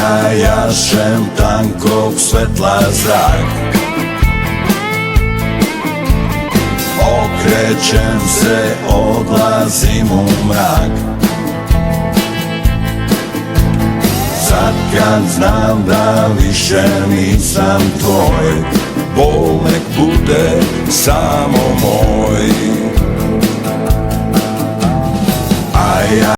Ja jašem tankog svetla zrak, okrećem se, odlazim u mrak. Sad kad znam da više nisam tvoj, bol nek bude samo moj. A ja